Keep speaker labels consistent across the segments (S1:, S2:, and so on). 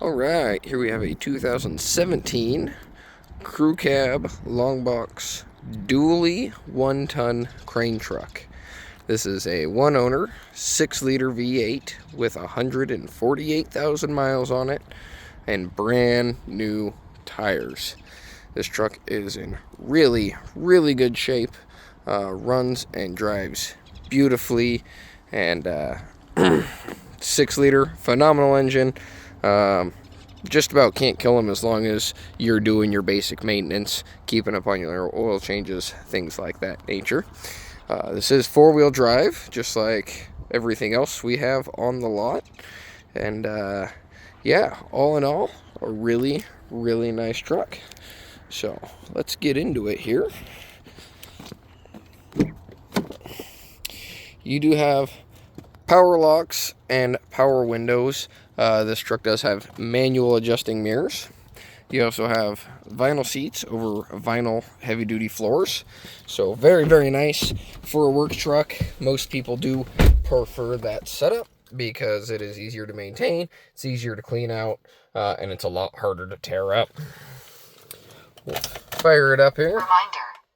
S1: Alright, here we have a 2017 Crew Cab Long Box Dually 1-ton crane truck. This is a one owner 6-liter V8 with 148,000 miles on it and brand new tires. This truck is in really good shape, runs and drives beautifully, and 6-liter, phenomenal engine. Just about can't kill them as long as you're doing your basic maintenance, keeping up on your oil changes, things like that nature. This is 4-wheel drive, just like everything else we have on the lot. And yeah, all in all, a really nice truck. So let's get into it here. You do have power locks and power windows. This truck does have manual adjusting mirrors. You also have vinyl seats over vinyl heavy-duty floors. So very nice for a work truck. Most people do prefer that setup because it is easier to maintain, it's easier to clean out, and it's a lot harder to tear up. We'll fire it up here.
S2: Reminder,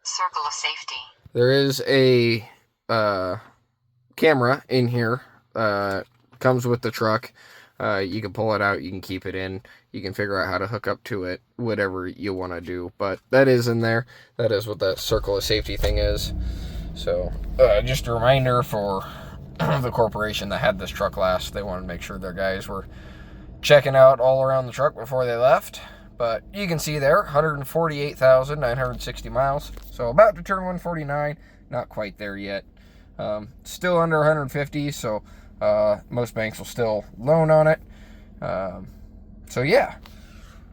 S2: circle of safety.
S1: There is a camera in here. Comes with the truck. You can pull it out, you can keep it in, you can figure out how to hook up to it, whatever you want to do, but that is in there. That is what that circle of safety thing is. So just a reminder for the corporation that had this truck last, they wanted to make sure their guys were checking out all around the truck before they left. But you can see there, 148,960 miles, so about to turn 149, not quite there yet. Still under 150, so most banks will still loan on it. So yeah,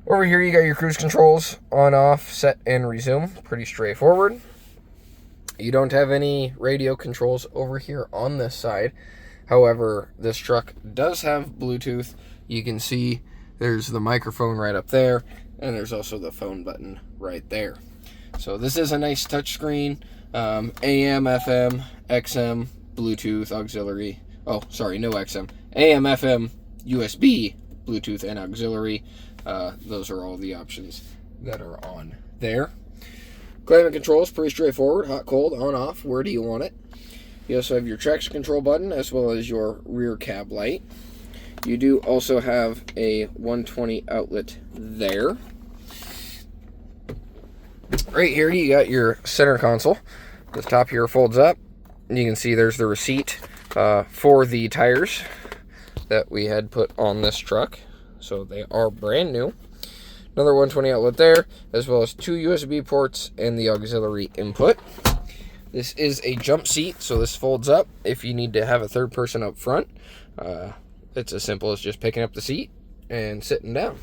S1: over here you got your cruise controls, on, off, set, and resume. Pretty straightforward. You don't have any radio controls over here on this side. However, this truck does have Bluetooth. You can see there's the microphone right up there, and there's also the phone button right there. So this is a nice touchscreen. AM, FM, XM, Bluetooth, auxiliary. Oh, sorry, no XM. AM, FM, USB, Bluetooth, and auxiliary. Those are all the options that are on there. Climate control is pretty straightforward. Hot, cold, on, off. Where do you want it? You also have your traction control button as well as your rear cab light. You do also have a 120 outlet there. Right here you got your center console. The top here folds up. You can see there's the receipt for the tires that we had put on this truck. So they are brand new. Another 120 outlet there, as well as 2 USB ports and the auxiliary input. This is a jump seat, so this folds up if you need to have a third person up front. It's as simple as just picking up the seat and sitting down.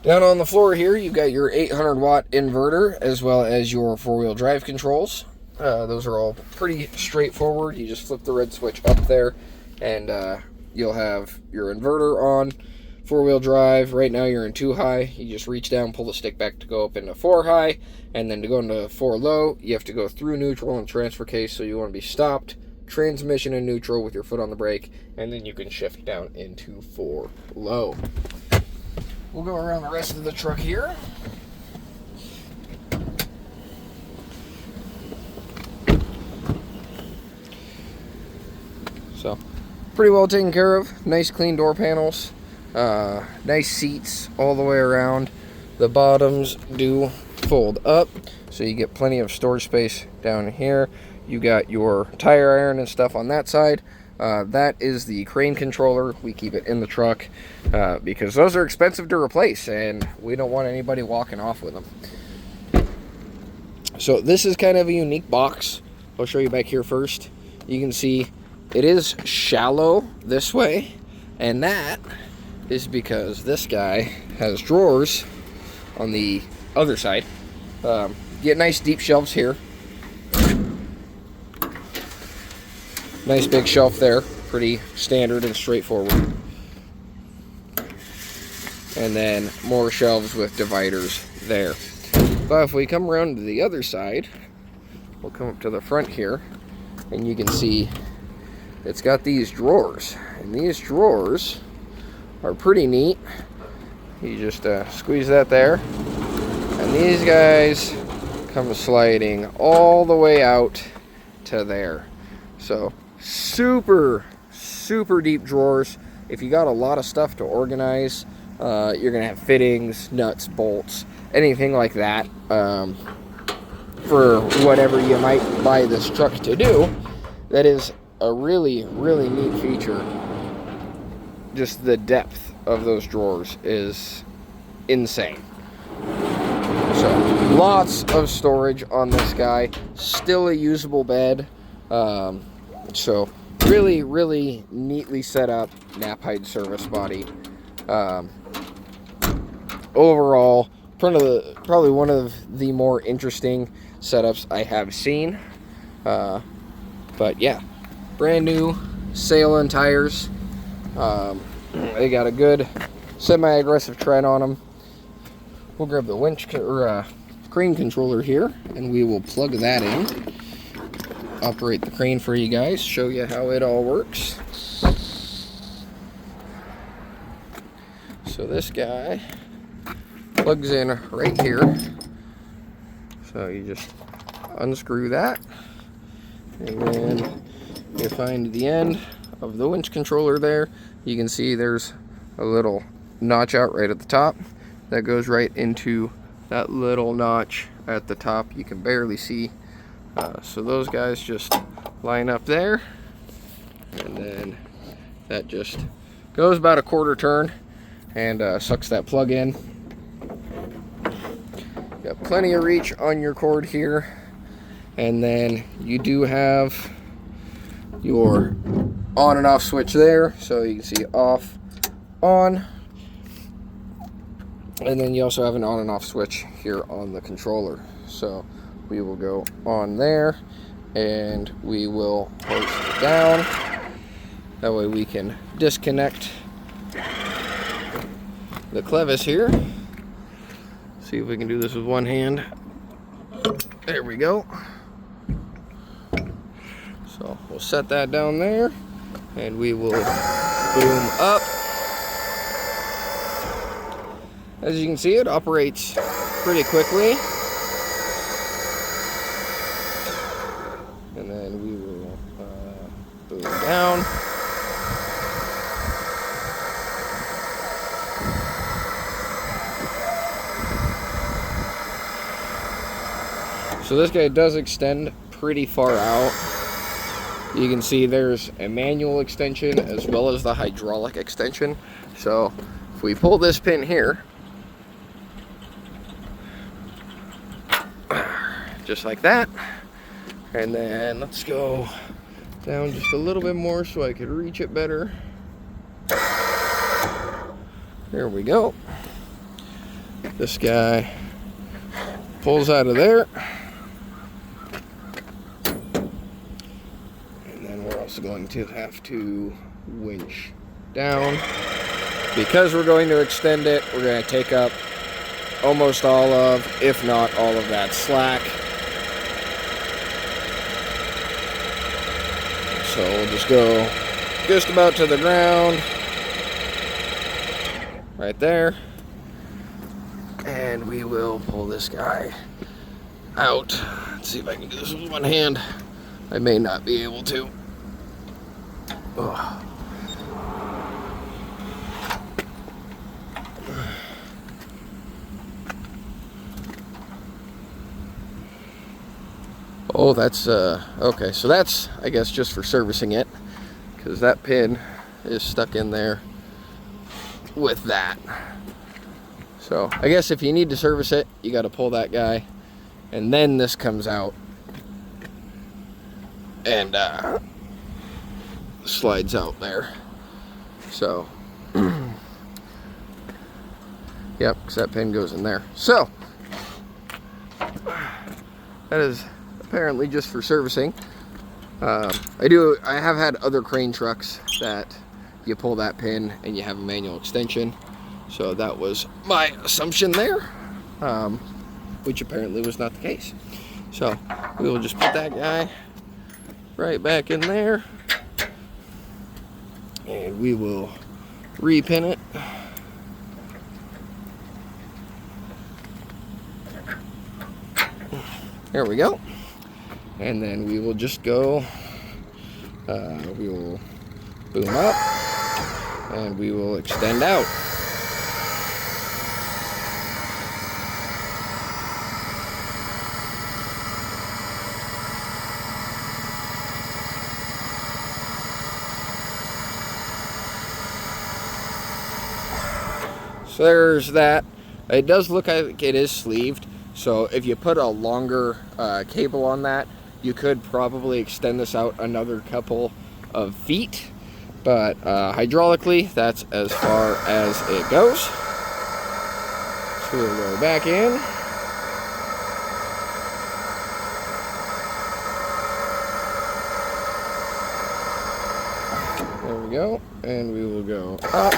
S1: Down on the floor here, you've got your 800-watt inverter, as well as your 4-wheel drive controls. Those are all pretty straightforward. You just flip the red switch up there, and you'll have your inverter on. 4-wheel drive, right now you're in 2 high. You just reach down, pull the stick back to go up into 4 high, and then to go into 4 low, you have to go through neutral and transfer case, so you want to be stopped, transmission in neutral with your foot on the brake, and then you can shift down into 4 low. We'll go around the rest of the truck here. So, pretty well taken care of. Nice clean door panels. Nice seats all the way around. The bottoms do fold up, so you get plenty of storage space down here. You got your tire iron and stuff on that side. That is the crane controller. We keep it in the truck because those are expensive to replace, and we don't want anybody walking off with them. So this is kind of a unique box. I'll show you back here first. You can see it is shallow this way, and that is because this guy has drawers on the other side. Get nice deep shelves here. Nice big shelf there, pretty standard and straightforward. And then more shelves with dividers there. But if we come around to the other side, we'll come up to the front here, and you can see it's got these drawers. And these drawers are pretty neat. You just squeeze that there, and these guys come sliding all the way out to there. So super deep drawers. If you got a lot of stuff to organize, you're gonna have fittings, nuts, bolts, anything like that, for whatever you might buy this truck to do. That is a really neat feature. Just the depth of those drawers is insane. So lots of storage on this guy. Still a usable bed. So really neatly set up Knapheide service body. Overall, probably one of the more interesting setups I have seen. But yeah, brand new Salem tires. They got a good semi-aggressive tread on them. We'll grab the winch or crane controller here, and we will plug that in. Operate the crane for you guys, show you how it all works. So this guy plugs in right here. So you just unscrew that, and then you find the end of the winch controller there. You can see there's a little notch out right at the top that goes right into that little notch at the top. You can barely see. So those guys just line up there, and then that just goes about a quarter turn and sucks that plug in. Got plenty of reach on your cord here, and then you do have your on and off switch there, so you can see off, on, and then you also have an on and off switch here on the controller. So we will go on there, and we will hoist it down. That way we can disconnect the clevis here. See if we can do this with one hand. There we go. So we'll set that down there, and we will boom up. As you can see, it operates pretty quickly. And then we will boom down. So this guy does extend pretty far out. You can see there's a manual extension as well as the hydraulic extension. So if we pull this pin here, just like that, and then let's go down just a little bit more so I could reach it better. There we go. This guy pulls out of there. And then we're also going to have to winch down. Because we're going to extend it, we're going to take up almost all of, if not all of that slack. So we'll just go just about to the ground, right there, and we will pull this guy out. Let's see if I can do this with one hand. I may not be able to. Ugh. Oh, that's, okay, so that's, I guess, just for servicing it, because that pin is stuck in there with that. So, I guess if you need to service it, you got to pull that guy, and then this comes out, and, slides out there. So, yep, because that pin goes in there. So, that is apparently just for servicing. I have had other crane trucks that you pull that pin and you have a manual extension, so that was my assumption there, which apparently was not the case. So we will just put that guy right back in there, and we will repin it. There we go. And then we will just go, we will boom up, and we will extend out. So there's that. It does look like it is sleeved, so if you put a longer cable on that, you could probably extend this out another couple of feet, but hydraulically, that's as far as it goes. So we'll go back in. There we go, and we will go up.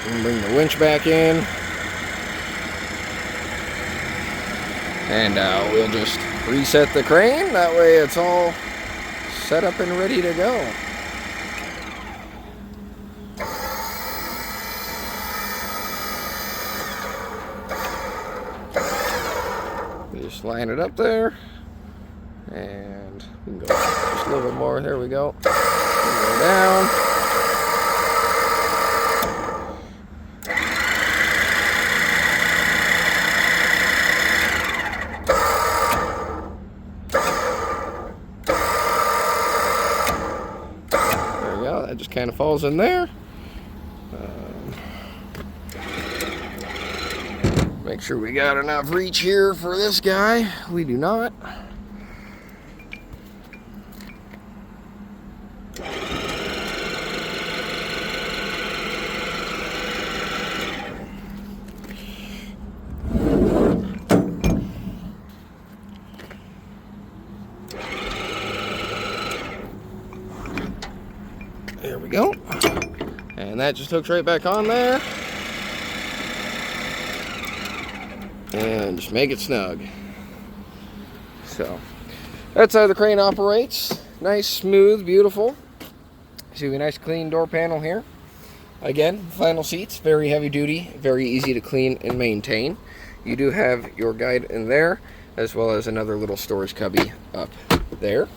S1: And bring the winch back in. And we'll just reset the crane. That way it's all set up and ready to go. We just line it up there. And we can go just a little bit more. There we go. We go down. That just kind of falls in there. Make sure we got enough reach here for this guy. We do not. There we go. And that just hooks right back on there. And just make it snug. So, that's how the crane operates. Nice, smooth, beautiful. See a nice clean door panel here. Again, vinyl seats, very heavy duty, very easy to clean and maintain. You do have your guide in there, as well as another little storage cubby up there.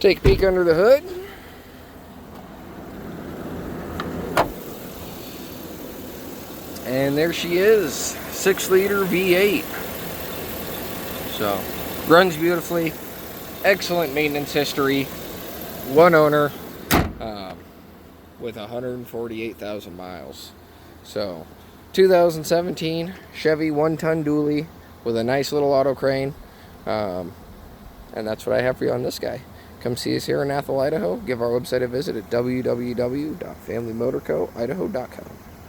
S1: Take a peek under the hood. And there she is, 6-liter V8. So, runs beautifully, excellent maintenance history, one owner, with 148,000 miles. So, 2017 Chevy 1-ton dually with a nice little auto crane. And that's what I have for you on this guy. Come see us here in Athol, Idaho. Give our website a visit at www.familymotorcoidaho.com.